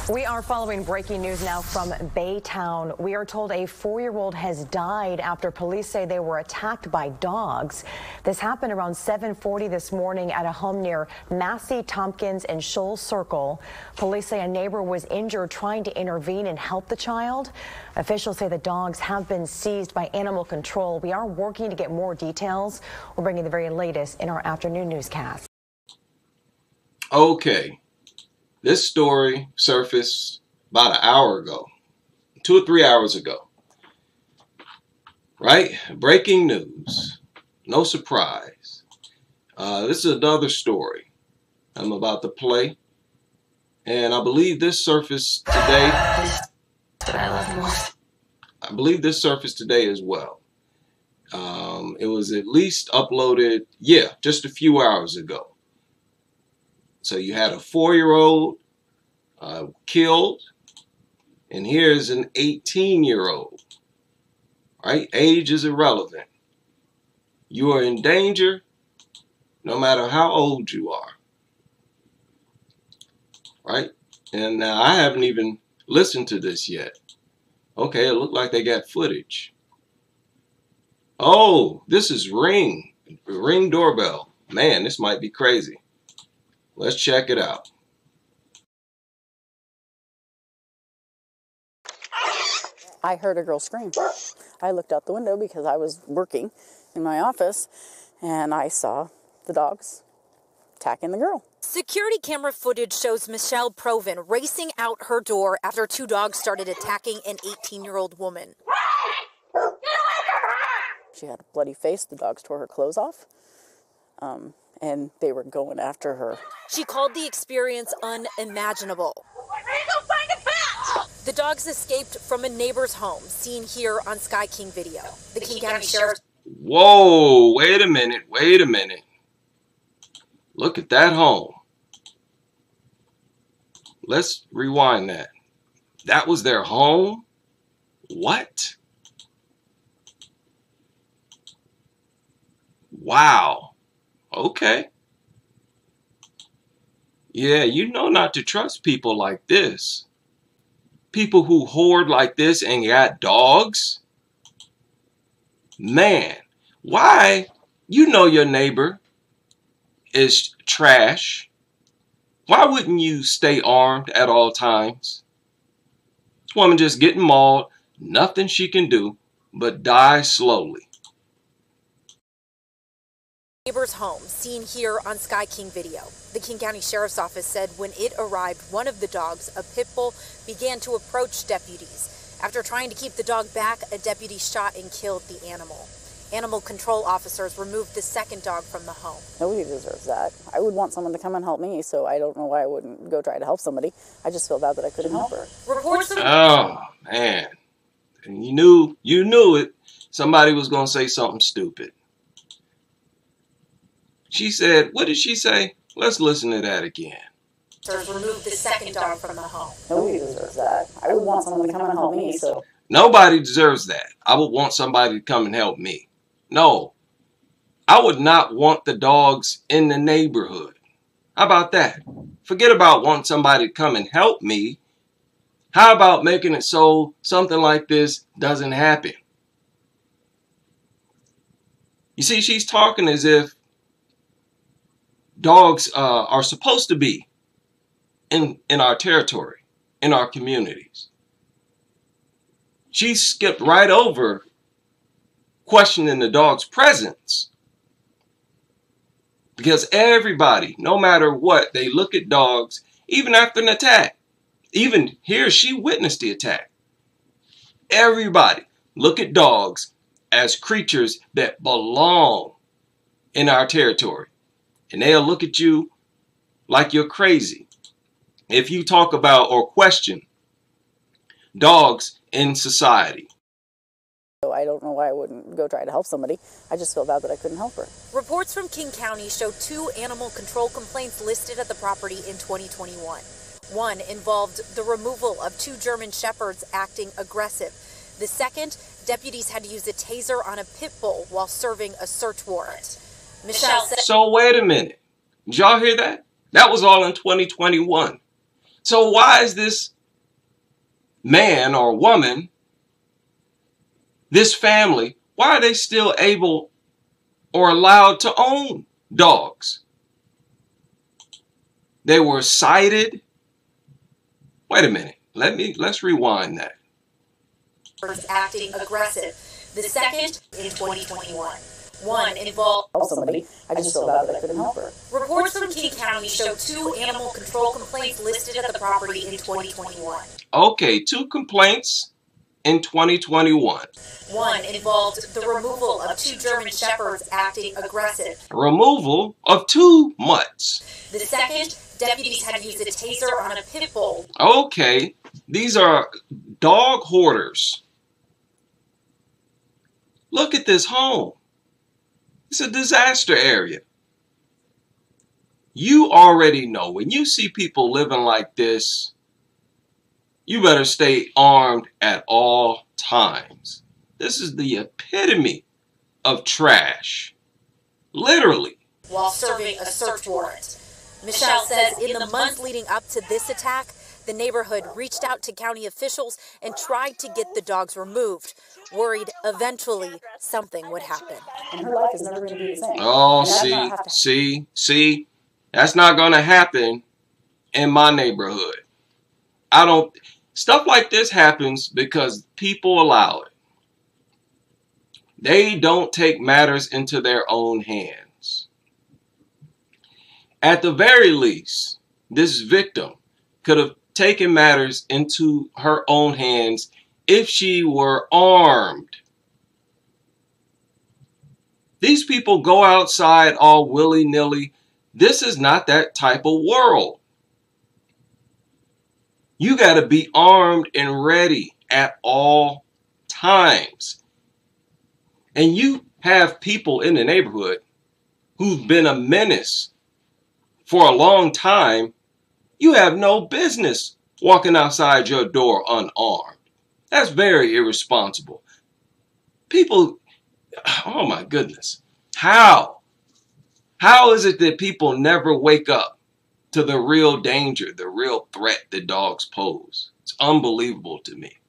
We are following breaking news now from Baytown. We are told a 4-year-old has died after police say they were attacked by dogs. This happened around 7:40 this morning at a home near Massey, Tompkins, and Shoals Circle. Police say a neighbor was injured trying to intervene and help the child. Officials say the dogs have been seized by animal control. We are working to get more details. We're bringing the very latest in our afternoon newscast. Okay. This story surfaced about an hour ago, 2 or 3 hours ago, right? Breaking news, no surprise. This is another story I'm about to play, and I believe this surfaced today. I believe this surfaced today as well. It was at least uploaded, just a few hours ago. So you had a 4-year-old killed, and here's an 18-year-old, right? Age is irrelevant. You are in danger no matter how old you are, right? And now I haven't even listened to this yet. Okay, it looked like they got footage. Oh, this is Ring doorbell. Man, this might be crazy. Let's check it out. I heard a girl scream. I looked out the window because I was working in my office, and I saw the dogs attacking the girl. Security camera footage shows Michelle Provin racing out her door after 2 dogs started attacking an 18-year-old woman. She had a bloody face. The dogs tore her clothes off. And they were going after her. She called the experience unimaginable. The dogs escaped from a neighbor's home, seen here on Sky King video. The King County Sheriff. Whoa, wait a minute. Look at that home. Let's rewind that. That was their home? What? Wow. Okay. Yeah, you know not to trust people like this. People who hoard like this and got dogs. Man, why? You know your neighbor is trash. Why wouldn't you stay armed at all times? This woman just getting mauled. Nothing she can do but die slowly. Neighbor's home, seen here on Sky King video. The King County Sheriff's Office said when it arrived, one of the dogs, a pit bull, began to approach deputies. After trying to keep the dog back, a deputy shot and killed the animal. Animal control officers removed the second dog from the home. Nobody deserves that. I would want someone to come and help me, so I don't know why I wouldn't go try to help somebody. I just feel bad that I couldn't help her. Reports. Oh, man. And you knew it. Somebody was going to say something stupid. She said, what did she say? Let's listen to that again. Removed the second dog from the home. Nobody deserves that. I would want someone to come and help me, so. Nobody deserves that. I would want somebody to come and help me. No. I would not want the dogs in the neighborhood. How about that? Forget about wanting somebody to come and help me. How about making it so something like this doesn't happen? You see, she's talking as if dogs are supposed to be in our territory, in our communities. She skipped right over questioning the dog's presence. Because everybody, no matter what, they look at dogs, even after an attack. Even here, she witnessed the attack. Everybody look at dogs as creatures that belong in our territory. And they'll look at you like you're crazy if you talk about or question dogs in society. I don't know why I wouldn't go try to help somebody. I just feel bad that I couldn't help her. Reports from King County show 2 animal control complaints listed at the property in 2021. One involved the removal of 2 German Shepherds acting aggressive. The second, deputies had to use a taser on a pit bull while serving a search warrant. Michelle said. So wait a minute. Did y'all hear that? That was all in 2021. So why is this man or woman, this family, why are they still able or allowed to own dogs? They were cited. Wait a minute. Let's rewind that. Acting aggressive. The second in 2021. One involved somebody. I just felt bad that I couldn't help her. Reports from King County show 2 animal control complaints listed at the property in 2021. Okay, 2 complaints in 2021. One involved the removal of 2 German Shepherds acting aggressive. Removal of 2 mutts. The second, deputies had used a taser on a pit bull. Okay, these are dog hoarders. Look at this home. It's a disaster area. You already know when you see people living like this, you better stay armed at all times. This is the epitome of trash. Literally. While serving a search warrant. Michelle says in the months leading up to this attack, the neighborhood reached out to county officials and tried to get the dogs removed, worried eventually something would happen. And her life is never going to be the same. Oh, see, that's not going to happen in my neighborhood. Stuff like this happens because people allow it. They don't take matters into their own hands. At the very least, this victim could have taken matters into her own hands if she were armed. These people go outside all willy-nilly. This is not that type of world. You got to be armed and ready at all times. And you have people in the neighborhood who've been a menace for a long time. You have no business walking outside your door unarmed. That's very irresponsible. People, oh my goodness. How? How is it that people never wake up to the real danger, the real threat that dogs pose? It's unbelievable to me.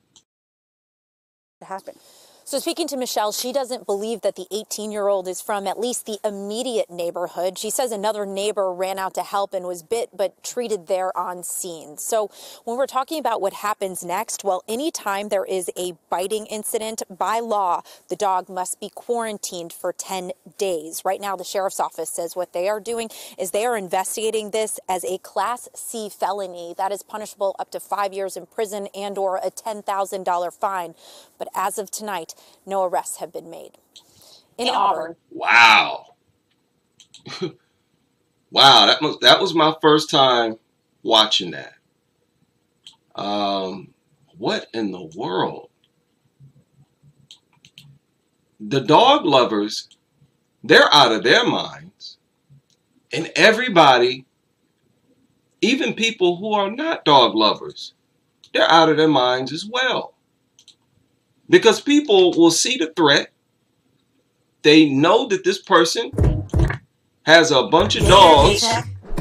It happened. So speaking to Michelle, she doesn't believe that the 18-year-old is from at least the immediate neighborhood. She says another neighbor ran out to help and was bit but treated there on scene. So when we're talking about what happens next, well, anytime there is a biting incident, by law, the dog must be quarantined for 10 days. Right now, the sheriff's office says what they are doing is they are investigating this as a Class C felony. That is punishable up to 5 years in prison and or a $10,000 fine. But as of tonight, no arrests have been made. In Auburn. Wow. Wow, that was my first time watching that. What in the world? The dog lovers, they're out of their minds. And everybody, even people who are not dog lovers, they're out of their minds as well. Because people will see the threat. They know that this person has a bunch of dogs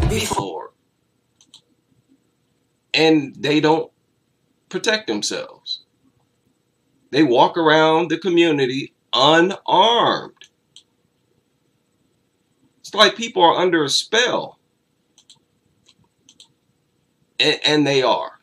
before. And they don't protect themselves. They walk around the community unarmed. It's like people are under a spell. And they are.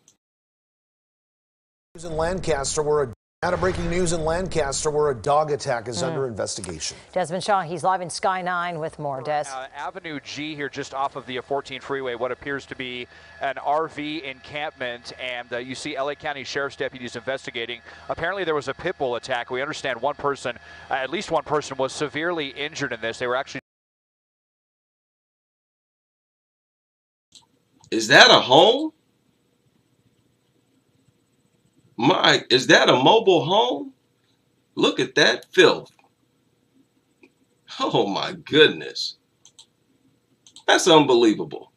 In Lancaster, out of breaking news in Lancaster, where a dog attack is under investigation. Desmond Shaw, he's live in Sky 9 with more. Des. Avenue G here, just off of the 14 freeway, what appears to be an RV encampment, and you see LA County Sheriff's deputies investigating. Apparently there was a pit bull attack. We understand one person, at least one person, was severely injured in this. They were actually... Is that a home? Mike, is that a mobile home? Look at that filth. Oh my goodness. That's unbelievable.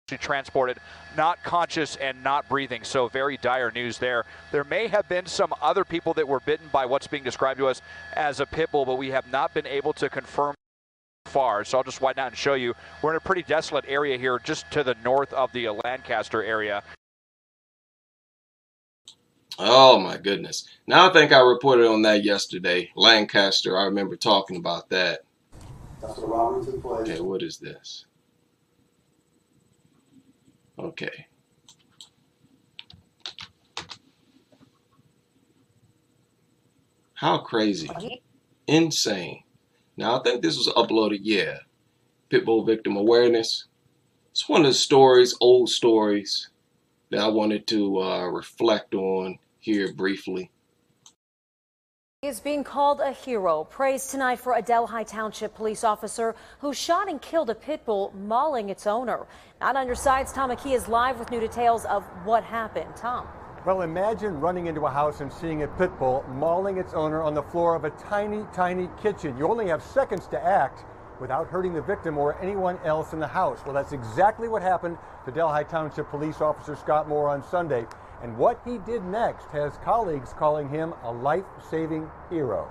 She transported, not conscious and not breathing, so very dire news there. There may have been some other people that were bitten by what's being described to us as a pit bull, but we have not been able to confirm far. So I'll just widen out and show you. We're in a pretty desolate area here just to the north of the Lancaster area. Oh my goodness. Now I think I reported on that yesterday. Lancaster, I remember talking about that. That's the robbery took place. Okay, what is this? Okay. How crazy. Insane. Now I think this was uploaded, yeah. Pitbull victim awareness. It's one of the stories, old stories, that I wanted to reflect on here briefly. He is being called a hero. Praise tonight for a Delhi Township police officer who shot and killed a pit bull, mauling its owner. Not on your sides, Tom McKee is live with new details of what happened. Tom. Well, imagine running into a house and seeing a pit bull mauling its owner on the floor of a tiny, tiny kitchen. You only have seconds to act without hurting the victim or anyone else in the house. Well, that's exactly what happened to Delhi Township Police Officer Scott Moore on Sunday. And what he did next has colleagues calling him a life-saving hero.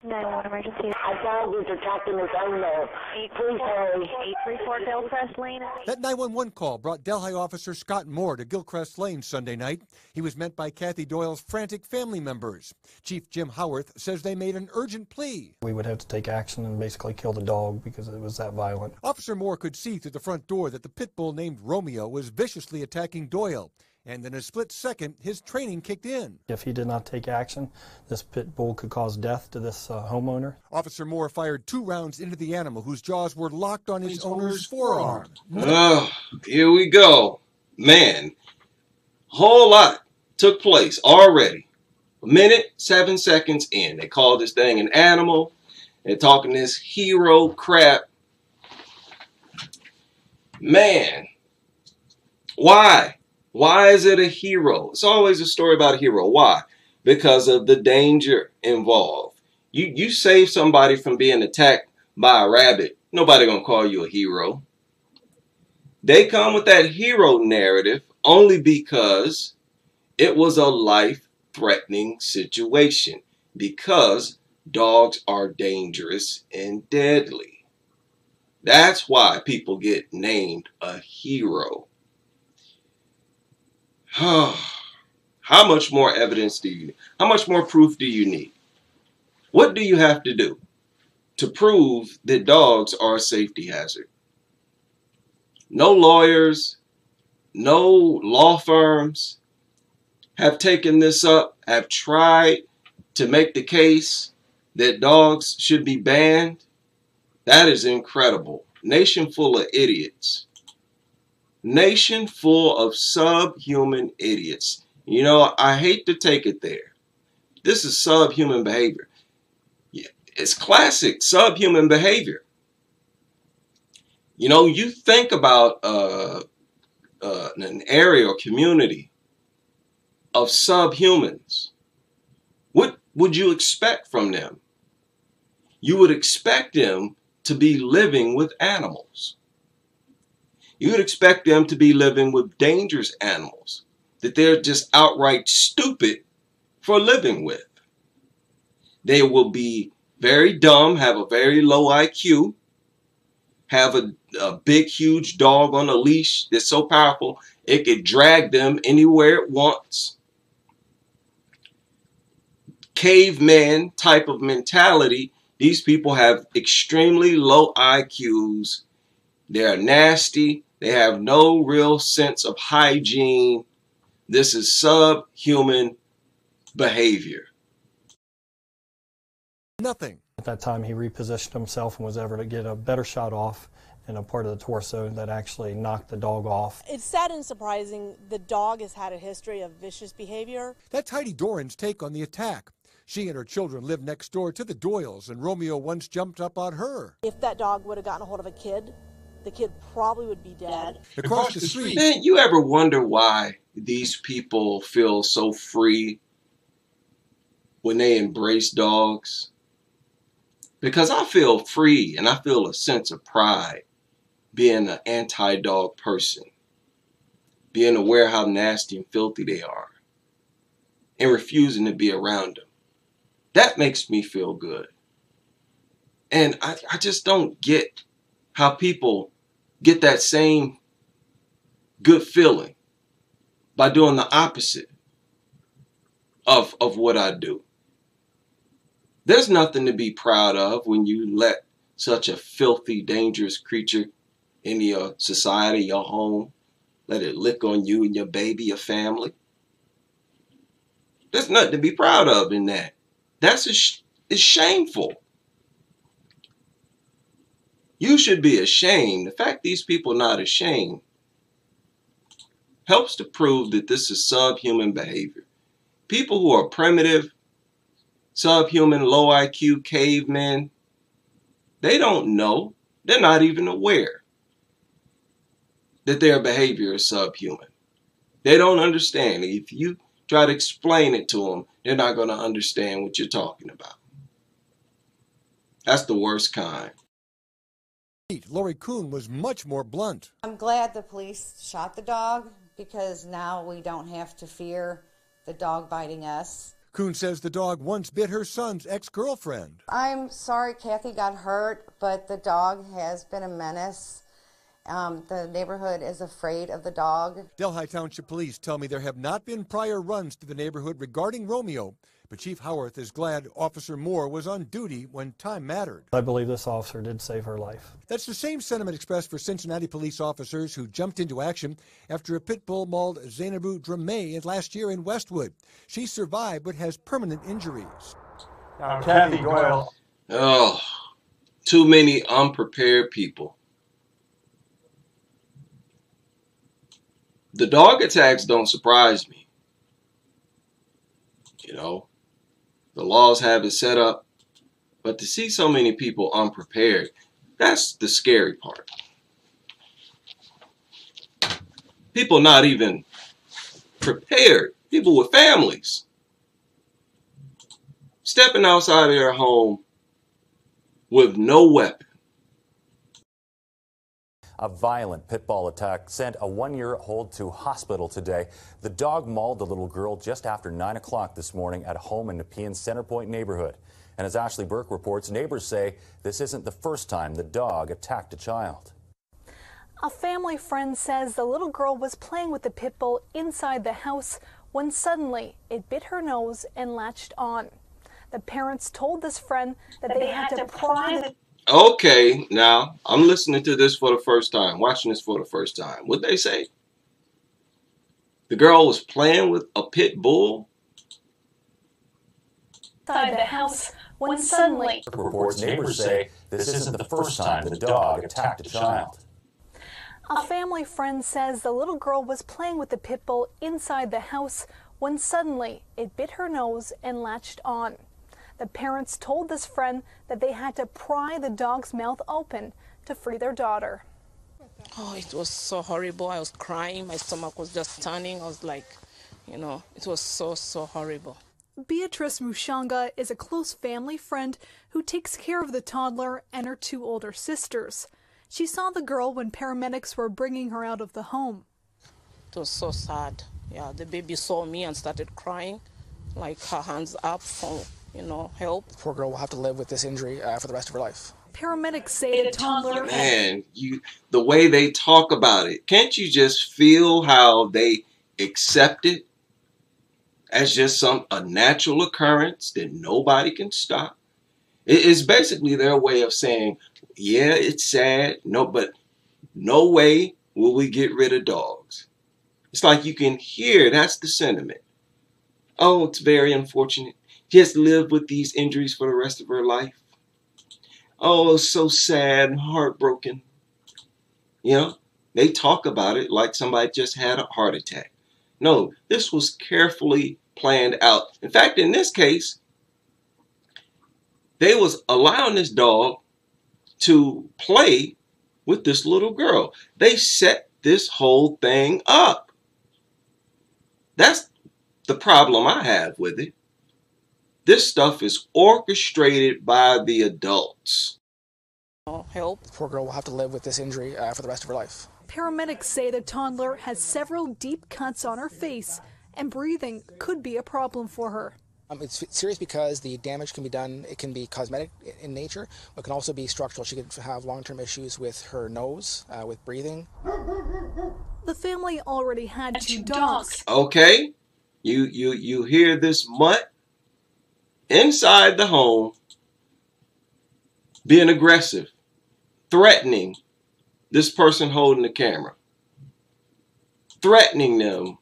911 emergency. I thought he was attacking his owner. Please hurry. 834 Gilchrist Lane. That 911 call brought Delhi officer Scott Moore to Gilchrist Lane Sunday night. He was met by Kathy Doyle's frantic family members. Chief Jim Howarth says they made an urgent plea. We would have to take action and basically kill the dog because it was that violent. Officer Moore could see through the front door that the pit bull named Romeo was viciously attacking Doyle. And in a split second, his training kicked in. If he did not take action, this pit bull could cause death to this homeowner. Officer Moore fired 2 rounds into the animal, whose jaws were locked on his owner's forearm. Oh, here we go. Man, a whole lot took place already. 1 minute, 7 seconds in. They call this thing an animal. They're talking this hero crap. Man, why? Why is it a hero? It's always a story about a hero. Why? Because of the danger involved. You save somebody from being attacked by a rabbit, nobody gonna call you a hero. They come with that hero narrative only because it was a life-threatening situation, because dogs are dangerous and deadly. That's why people get named a hero. How much more evidence do you need? How much more proof do you need? What do you have to do to prove that dogs are a safety hazard? No lawyers, no law firms have taken this up, have tried to make the case that dogs should be banned. That is incredible. Nation full of idiots. Nation full of subhuman idiots. You know, I hate to take it there. This is subhuman behavior. Yeah, it's classic subhuman behavior. You know, you think about an area or community of subhumans. What would you expect from them? You would expect them to be living with animals. You would expect them to be living with dangerous animals that they're just outright stupid for living with. They will be very dumb, have a very low IQ, have a big, huge dog on a leash that's so powerful it could drag them anywhere it wants. Caveman type of mentality. These people have extremely low IQs. They're nasty. They have no real sense of hygiene. This is subhuman behavior. Nothing. At that time, he repositioned himself and was able to get a better shot off in a part of the torso that actually knocked the dog off. It's sad and surprising. The dog has had a history of vicious behavior. That's Heidi Doran's take on the attack. She and her children live next door to the Doyles, and Romeo once jumped up on her. If that dog would have gotten a hold of a kid, the kid probably would be dead. Across the street. Man, you ever wonder why these people feel so free when they embrace dogs? Because I feel free and I feel a sense of pride being an anti-dog person, being aware how nasty and filthy they are, and refusing to be around them. That makes me feel good. And I just don't get how people get that same good feeling by doing the opposite of what I do. There's nothing to be proud of when you let such a filthy, dangerous creature in your society, your home, let it lick on you and your baby, your family. There's nothing to be proud of in that. It's shameful. You should be ashamed. The fact these people are not ashamed helps to prove that this is subhuman behavior. People who are primitive, subhuman, low IQ cavemen, they don't know. They're not even aware that their behavior is subhuman. They don't understand. If you try to explain it to them, they're not going to understand what you're talking about. That's the worst kind. Lori Kuhn was much more blunt. I'm glad the police shot the dog because now we don't have to fear the dog biting us. Kuhn says the dog once bit her son's ex-girlfriend. I'm sorry Kathy got hurt, but the dog has been a menace. The neighborhood is afraid of the dog. Delhi Township Police tell me there have not been prior runs to the neighborhood regarding Romeo, but Chief Howarth is glad Officer Moore was on duty when time mattered. I believe this officer did save her life. That's the same sentiment expressed for Cincinnati police officers who jumped into action after a pit bull mauled Zainabu Drameh last year in Westwood. She survived but has permanent injuries. Kathy Doyle. Oh, too many unprepared people. The dog attacks don't surprise me. You know, the laws have it set up, but to see so many people unprepared, that's the scary part. People not even prepared, people with families, stepping outside of their home with no weapon. A violent pit bull attack sent a one-year-old to hospital today. The dog mauled the little girl just after 9 o'clock this morning at a home in Nepean's Center Point neighborhood. And as Ashley Burke reports, neighbors say this isn't the first time the dog attacked a child. A family friend says the little girl was playing with the pit bull inside the house when suddenly it bit her nose and latched on. The parents told this friend that they had to pry the... Okay, now, I'm listening to this for the first time, watching this for the first time. What'd they say? The girl was playing with a pit bull? Inside the house when suddenly... Reports neighbors say this isn't the first time the dog attacked a child. A family friend says the little girl was playing with the pit bull inside the house when suddenly it bit her nose and latched on. The parents told this friend that they had to pry the dog's mouth open to free their daughter. Oh, it was so horrible. I was crying. My stomach was just turning. I was like, you know, it was so horrible. Beatrice Mushanga is a close family friend who takes care of the toddler and her two older sisters. She saw the girl when paramedics were bringing her out of the home. It was so sad. Yeah, the baby saw me and started crying, like her hands up for, you know, help. Poor girl will have to live with this injury for the rest of her life. Paramedics say the toddler... Man, the way they talk about it, can't you just feel how they accept it as just a natural occurrence that nobody can stop? It's basically their way of saying, yeah, it's sad, but no way will we get rid of dogs. It's like you can hear that's the sentiment. Oh, it's very unfortunate. Just live with these injuries for the rest of her life. Oh, so sad and heartbroken. You know, they talk about it like somebody just had a heart attack. No, this was carefully planned out. In fact, in this case, they was allowing this dog to play with this little girl. They set this whole thing up. That's the problem I have with it. This stuff is orchestrated by the adults. Help. Poor girl will have to live with this injury for the rest of her life. Paramedics say the toddler has several deep cuts on her face, and breathing could be a problem for her. It's serious because the damage can be done, it can be cosmetic in nature, but can also be structural. She could have long-term issues with her nose, with breathing. The family already had 2 dogs. Okay, you hear this mutt inside the home being aggressive, threatening this person holding the camera. Threatening them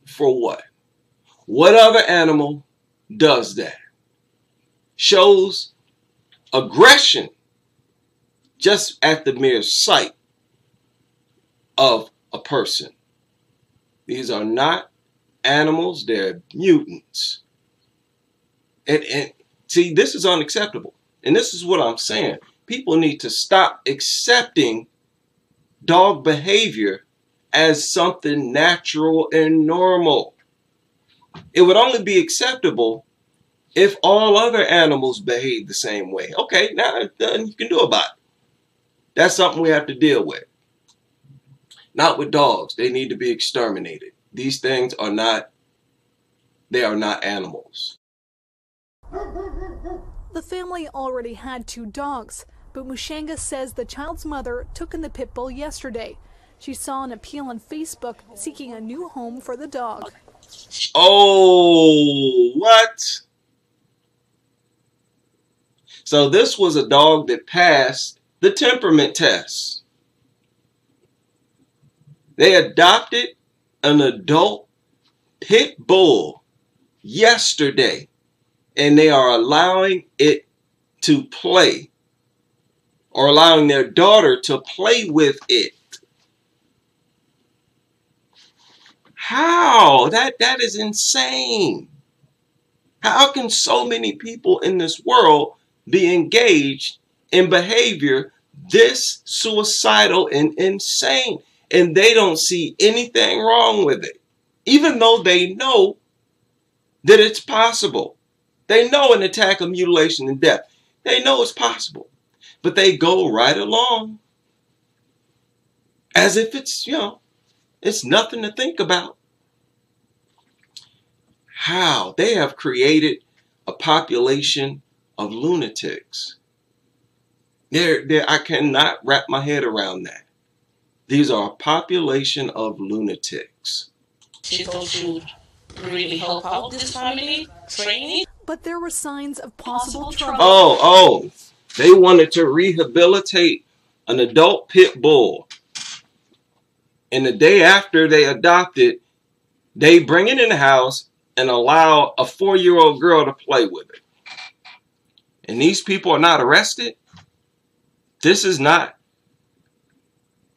for what? What other animal does that? Shows aggression just at the mere sight of a person. These are not animals, they're mutants. And see, this is unacceptable. And this is what I'm saying. People need to stop accepting dog behavior as something natural and normal. It would only be acceptable if all other animals behave the same way. Okay, now nothing you can do about it. That's something we have to deal with. Not with dogs. They need to be exterminated. These things are not, they are not animals. The family already had 2 dogs, but Mushanga says the child's mother took in the pit bull yesterday. She saw an appeal on Facebook seeking a new home for the dog. Oh, what? So this was a dog that passed the temperament test. They adopted an adult pit bull yesterday, and they are allowing it to play, or allowing their daughter to play with it. How? That is insane. How can so many people in this world be engaged in behavior this suicidal and insane, and they don't see anything wrong with it, even though they know that it's possible? They know an attack of mutilation and death. They know it's possible, but they go right along as if it's, it's nothing to think about. How? They have created a population of lunatics. I cannot wrap my head around that. These are a population of lunatics. People should really help out this family, training. But there were signs of possible trouble. Oh, they wanted to rehabilitate an adult pit bull. And the day after they adopt it, they bring it in the house and allow a 4-year-old girl to play with it. And these people are not arrested? This is not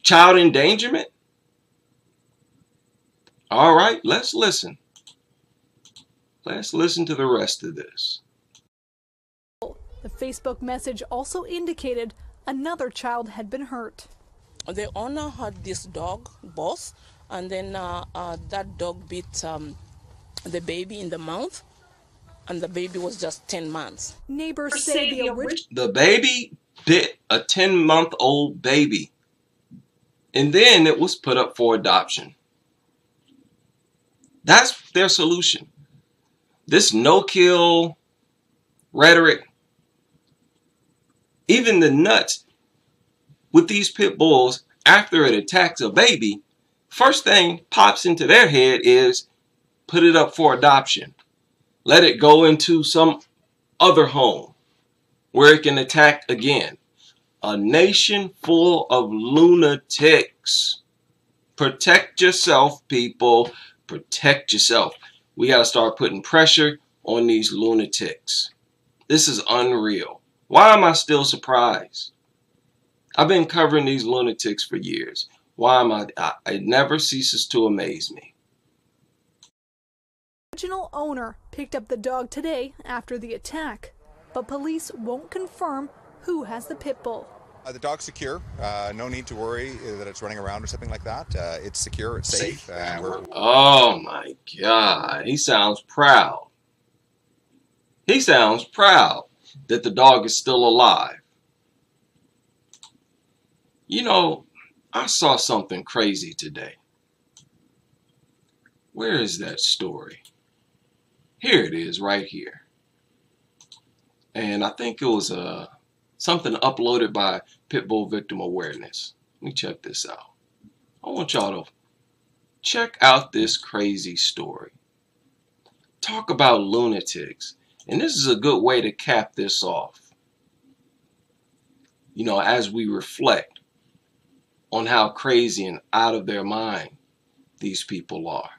child endangerment? All right, let's listen. Let's listen to the rest of this. The Facebook message also indicated another child had been hurt. The owner had this dog, Boss, and then that dog bit the baby in the mouth, and the baby was just 10 months. Neighbors say the baby bit a 10-month-old baby, and then it was put up for adoption. That's their solution. This no-kill rhetoric, even the nuts with these pit bulls, after it attacks a baby, first thing pops into their head is put it up for adoption. Let it go into some other home where it can attack again. A nation full of lunatics. Protect yourself, people. Protect yourself. We got to start putting pressure on these lunatics. This is unreal. Why am I still surprised? I've been covering these lunatics for years. Why am I? It never ceases to amaze me. The original owner picked up the dog today after the attack, but police won't confirm who has the pit bull. The dog's secure. No need to worry that it's running around or something like that. It's secure. It's safe. Oh my God. He sounds proud. He sounds proud that the dog is still alive. You know, I saw something crazy today. Where is that story? Here it is right here. And I think it was something uploaded by Pitbull Victim Awareness. Let me check this out. I want y'all to check out this crazy story. Talk about lunatics. And this is a good way to cap this off. You know, as we reflect on how crazy and out of their mind these people are.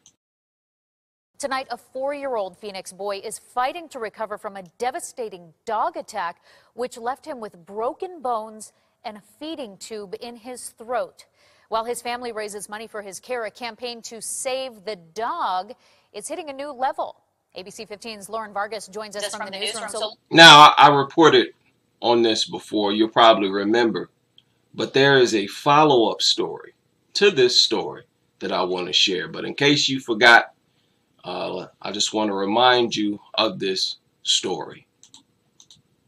Tonight, a 4-year-old Phoenix boy is fighting to recover from a devastating dog attack, which left him with broken bones and a feeding tube in his throat. While his family raises money for his care, a campaign to save the dog is hitting a new level. ABC 15's Lauren Vargas joins us from the newsroom. Now, I reported on this before, you'll probably remember, but there is a follow-up story to this story that I want to share. But in case you forgot, I just want to remind you of this story.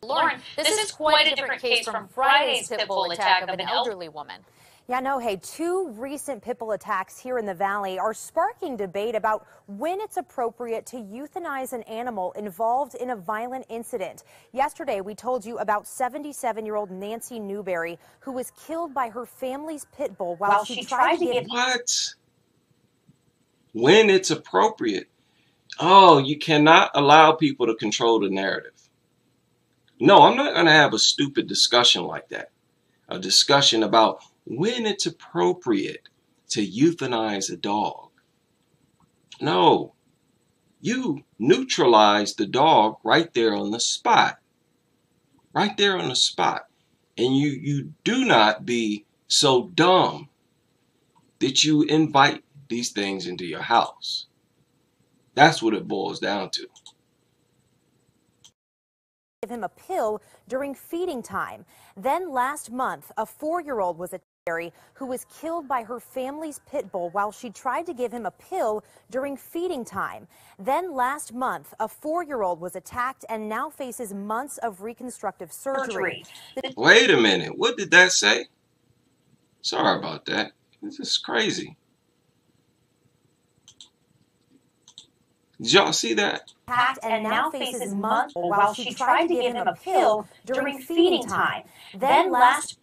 Lauren, this is quite a different case from Friday's pit bull attack of an elderly woman. Yeah, no, hey, 2 recent pit bull attacks here in the Valley are sparking debate about when it's appropriate to euthanize an animal involved in a violent incident. Yesterday, we told you about 77-year-old Nancy Newberry, who was killed by her family's pit bull while she tried to give... What? When it's appropriate? Oh, you cannot allow people to control the narrative. No, I'm not going to have a stupid discussion like that. A discussion about when it's appropriate to euthanize a dog. No, you neutralize the dog right there on the spot. Right there on the spot. And you do not be so dumb that you invite these things into your house. That's what it boils down to. Give him a pill during feeding time. Then last month, a 4-year-old was attacked who was killed by her family's pit bull while she tried to give him a pill during feeding time. Then last month, a 4-year-old was attacked and now faces months of reconstructive surgery. Wait a minute. What did that say? Sorry about that. This is crazy. Did y'all see that? Attacked and now faces months while she tried to give him a pill during feeding time. Then last...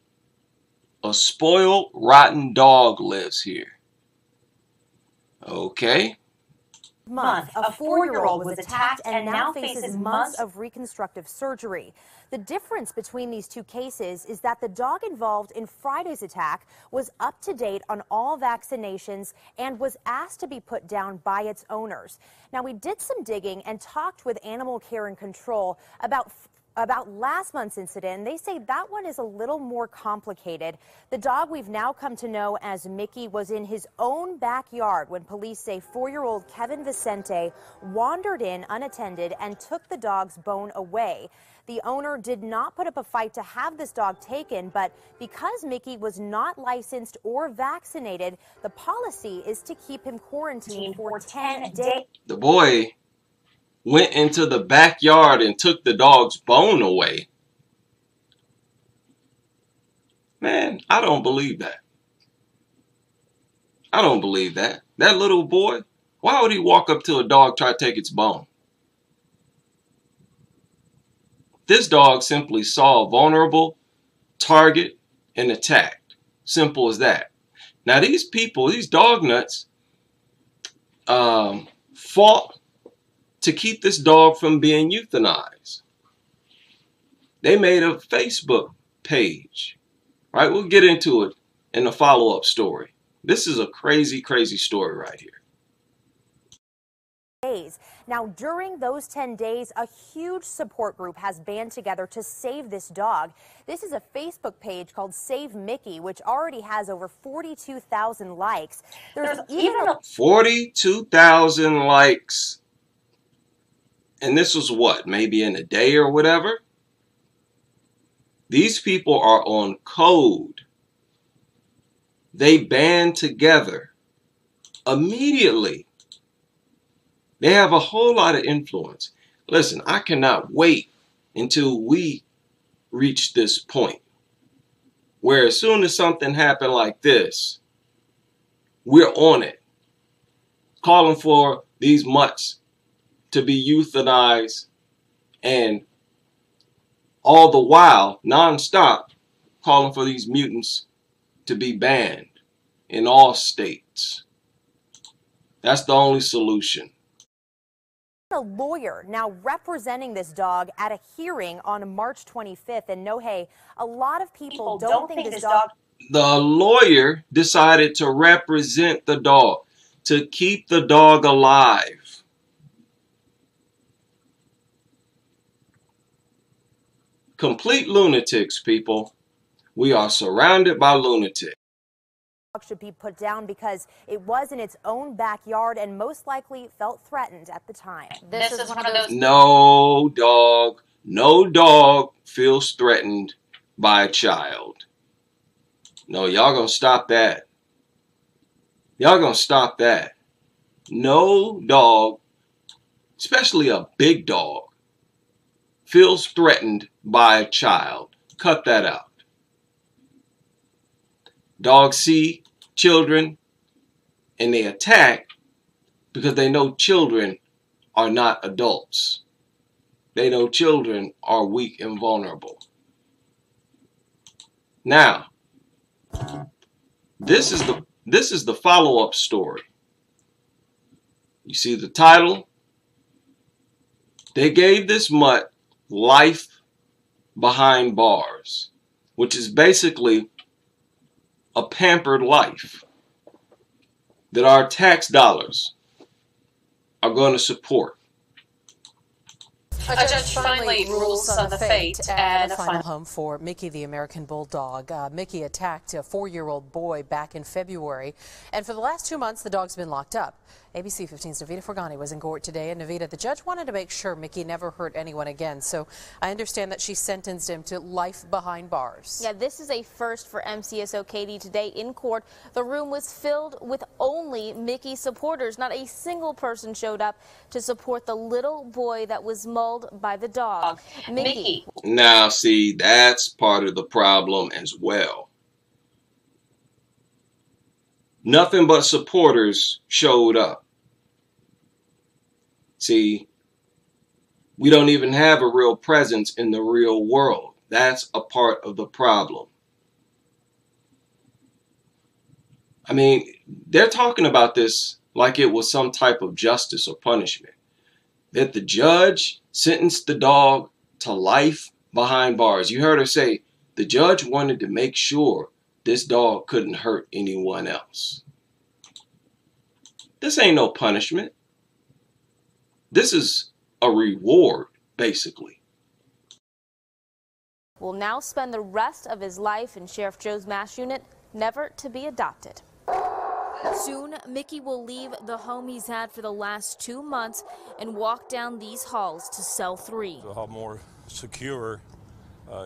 A spoiled, rotten dog lives here. Okay. Month, a 4-year-old was attacked and now faces months of reconstructive surgery. The difference between these 2 cases is that the dog involved in Friday's attack was up to date on all vaccinations and was asked to be put down by its owners. Now, we did some digging and talked with Animal Care and Control about last month's incident, and they say that one is a little more complicated. The dog we've now come to know as Mickey was in his own backyard when police say 4-year-old Kevin Vicente wandered in unattended and took the dog's bone away. The owner did not put up a fight to have this dog taken, but because Mickey was not licensed or vaccinated, the policy is to keep him quarantined for 10 days. The boy went into the backyard and took the dog's bone away. Man, I don't believe that. I don't believe that. That little boy, why would he walk up to a dog, try to take its bone? This dog simply saw a vulnerable target and attacked. Simple as that. Now these people, these dog nuts, fought to keep this dog from being euthanized. They made a Facebook page. Right? We'll get into it in the follow-up story. This is a crazy, crazy story right here. Now, during those 10 days, a huge support group has band together to save this dog. This is a Facebook page called Save Mickey, which already has over 42,000 likes. There's even 42,000 likes. And this was what, maybe in a day or whatever? These people are on code. They band together immediately. They have a whole lot of influence. Listen, I cannot wait until we reach this point where as soon as something happened like this, we're on it, calling for these mutts to be euthanized, and all the while, nonstop, calling for these mutants to be banned in all states. That's the only solution. A lawyer now representing this dog at a hearing on March 25th. And no, hey, a lot of people don't think this dog... The lawyer decided to represent the dog, to keep the dog alive. Complete lunatics, people. We are surrounded by lunatics. Should be put down because it was in its own backyard and most likely felt threatened at the time. This is one of those... No dog feels threatened by a child. No, y'all gonna stop that. Y'all gonna stop that. No dog, especially a big dog, feels threatened by a child. Cut that out. Dogs see children and they attack because they know children are not adults. They know children are weak and vulnerable. Now, this is the follow-up story. You see the title? They gave this mutt life behind bars, which is basically a pampered life that our tax dollars are going to support. A judge finally rules on the fate and a final home for Mickey the American Bulldog. Mickey attacked a 4-year-old boy back in February, and for the last 2 months the dog's been locked up. ABC 15's Navita Forgani was in court today, and Navita, the judge wanted to make sure Mickey never hurt anyone again, so I understand that she sentenced him to life behind bars. Yeah, this is a first for MCSO Katie today in court. The room was filled with only Mickey supporters. Not a single person showed up to support the little boy that was mauled by the dog. Mickey. Now, see, that's part of the problem as well. Nothing but supporters showed up. See, we don't even have a real presence in the real world. That's a part of the problem. I mean, they're talking about this like it was some type of justice or punishment. That the judge sentenced the dog to life behind bars. You heard her say the judge wanted to make sure this dog couldn't hurt anyone else. This ain't no punishment. This is a reward, basically. Will now spend the rest of his life in Sheriff Joe's MASH unit, never to be adopted. Soon, Mickey will leave the home he's had for the last 2 months and walk down these halls to cell 3. So how more secure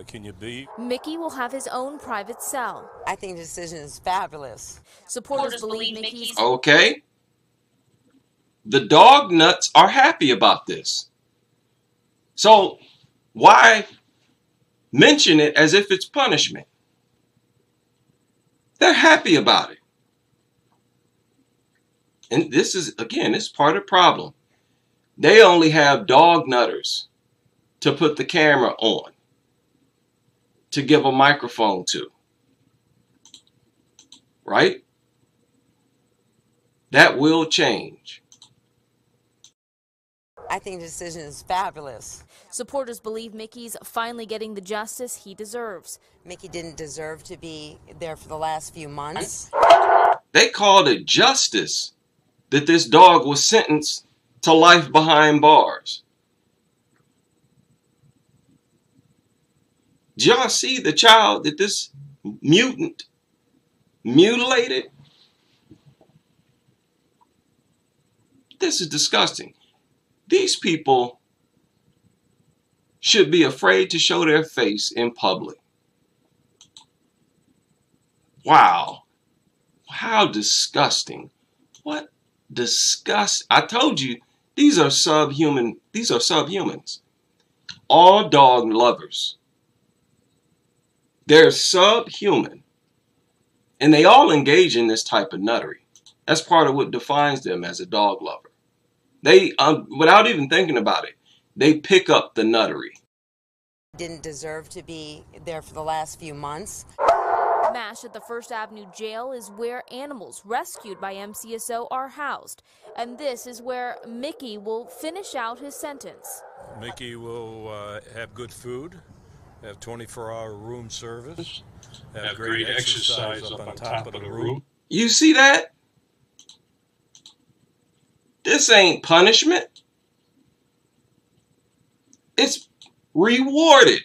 can you be? Mickey will have his own private cell. I think the decision is fabulous. Supporters believe Mickey's... Okay. The dog nuts are happy about this. So why mention it as if it's punishment? They're happy about it. And this is, again, it's part of the problem. They only have dog nutters to put the camera on, to give a microphone to. Right? That will change. I think the decision is fabulous. Supporters believe Mickey's finally getting the justice he deserves. Mickey didn't deserve to be there for the last few months. They called it justice that this dog was sentenced to life behind bars. Did y'all see the child that this mutant mutilated? This is disgusting. These people should be afraid to show their face in public. Wow. How disgusting. What disgust. I told you, these are subhuman. These are subhumans. All dog lovers. They're subhuman. And they all engage in this type of nuttery. That's part of what defines them as a dog lover. They, without even thinking about it, they pick up the nuttery. Didn't deserve to be there for the last few months. MASH at the First Avenue Jail is where animals rescued by MCSO are housed. And this is where Mickey will finish out his sentence. Mickey will have good food, have 24-hour room service, have great exercise up on top of the roof. You see that? This ain't punishment. It's rewarded.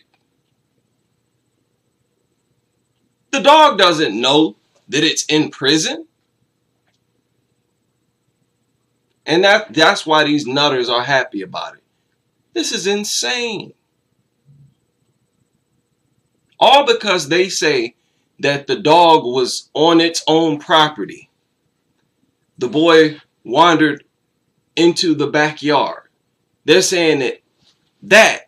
The dog doesn't know that it's in prison. And that's why these nutters are happy about it. This is insane. All because they say that the dog was on its own property. The boy wandered into the backyard. They're saying that that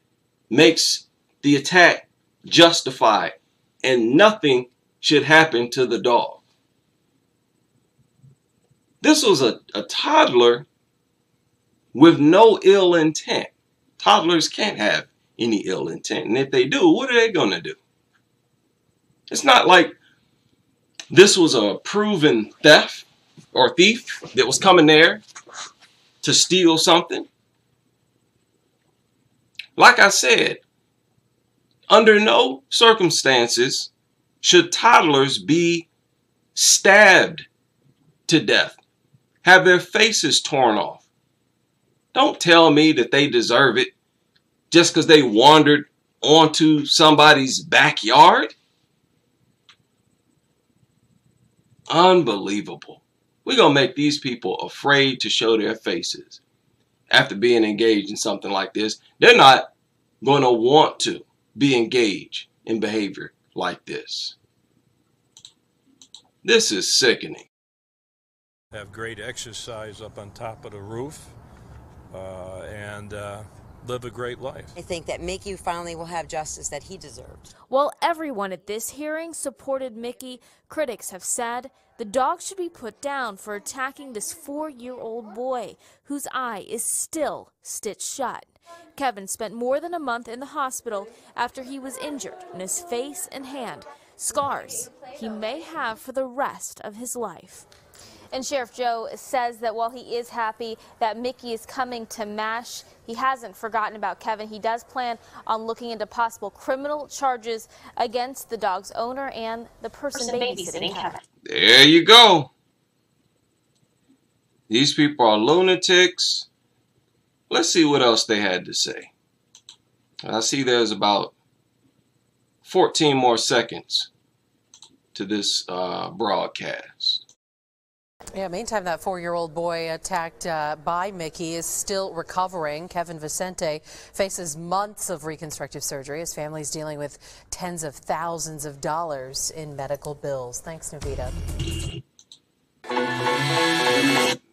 makes the attack justified and nothing should happen to the dog. This was a toddler with no ill intent. Toddlers can't have any ill intent. And if they do, what are they going to do? It's not like this was a proven theft or thief that was coming there to steal something. Like I said, under no circumstances should toddlers be stabbed to death, have their faces torn off. Don't tell me that they deserve it just because they wandered onto somebody's backyard. Unbelievable. We're going to make these people afraid to show their faces. After being engaged in something like this, they're not going to want to be engaged in behavior like this. This is sickening. Have great exercise up on top of the roof and live a great life. I think that Mickey finally will have justice that he deserves. While everyone at this hearing supported Mickey, critics have said the dog should be put down for attacking this 4-year-old boy whose eye is still stitched shut. Kevin spent more than a month in the hospital after he was injured in his face and hand, scars he may have for the rest of his life. And Sheriff Joe says that while he is happy that Mickey is coming to MASH, he hasn't forgotten about Kevin. He does plan on looking into possible criminal charges against the dog's owner and the person babysitting Kevin. There you go. These people are lunatics. Let's see what else they had to say. I see there's about 14 more seconds to this broadcast. Yeah, meantime, that 4-year-old boy attacked by Mickey is still recovering. Kevin Vicente faces months of reconstructive surgery. His family is dealing with tens of thousands of dollars in medical bills. Thanks, Navita.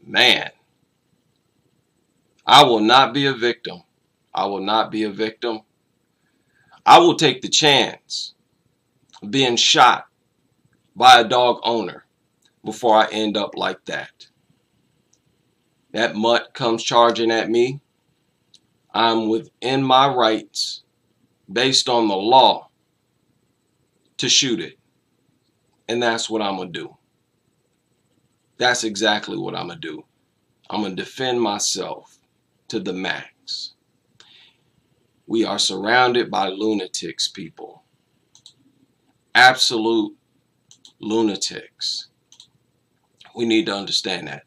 Man, I will not be a victim. I will not be a victim. I will take the chance of being shot by a dog owner before I end up like that. That mutt comes charging at me. I'm within my rights, based on the law, to shoot it. And that's what I'm going to do. That's exactly what I'm going to do. I'm going to defend myself to the max. We are surrounded by lunatics, people. Absolute lunatics. We need to understand that.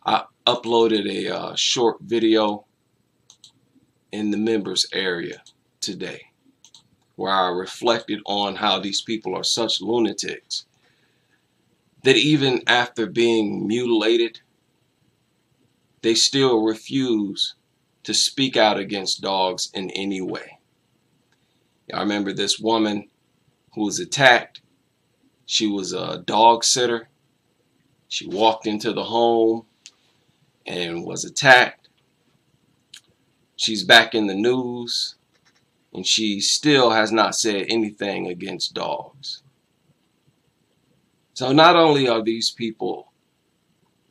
I uploaded a short video in the members area today where I reflected on how these people are such lunatics that even after being mutilated, they still refuse to speak out against dogs in any way. I remember this woman who was attacked. She was a dog sitter. She walked into the home and was attacked. She's back in the news, and she still has not said anything against dogs. So not only are these people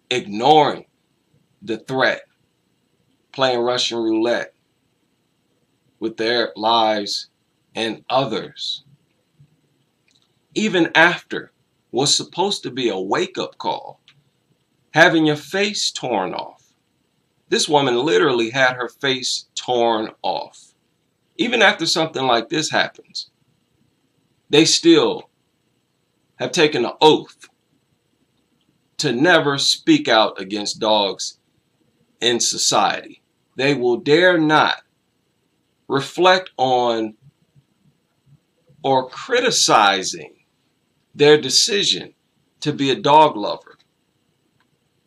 ignoring the threat playing Russian roulette with their lives and others. Even after what's supposed to be a wake-up call, having your face torn off. This woman literally had her face torn off. Even after something like this happens, they still have taken an oath to never speak out against dogs in society. They will dare not reflect on or criticizing their decision to be a dog lover.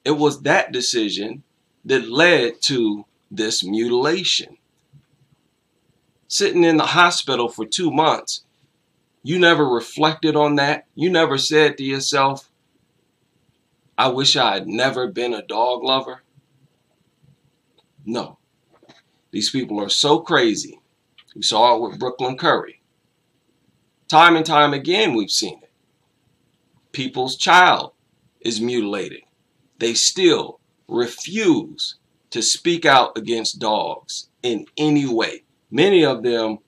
It was that decision that led to this mutilation. Sitting in the hospital for 2 months, you never reflected on that. You never said to yourself, I wish I had never been a dog lover. No. These people are so crazy. We saw it with Brooklyn Curry. Time and time again, we've seen it. People's child is mutilated. They still refuse to speak out against dogs in any way. Many of them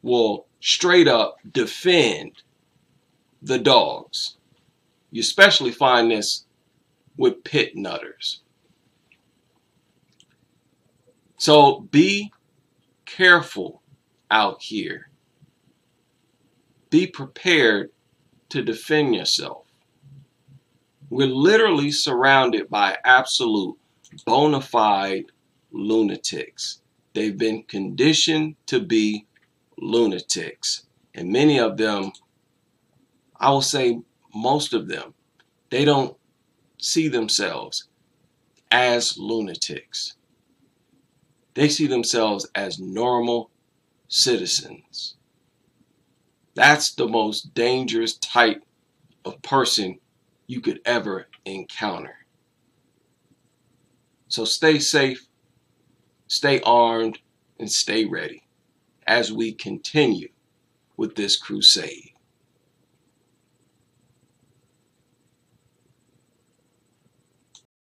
will straight up defend the dogs. You especially find this with pit nutters. So be careful out here. Be prepared to defend yourself. We're literally surrounded by absolute bona fide lunatics. They've been conditioned to be lunatics. And many of them, I will say most of them, they don't see themselves as lunatics. They see themselves as normal citizens. That's the most dangerous type of person you could ever encounter. So stay safe, stay armed, and stay ready as we continue with this crusade.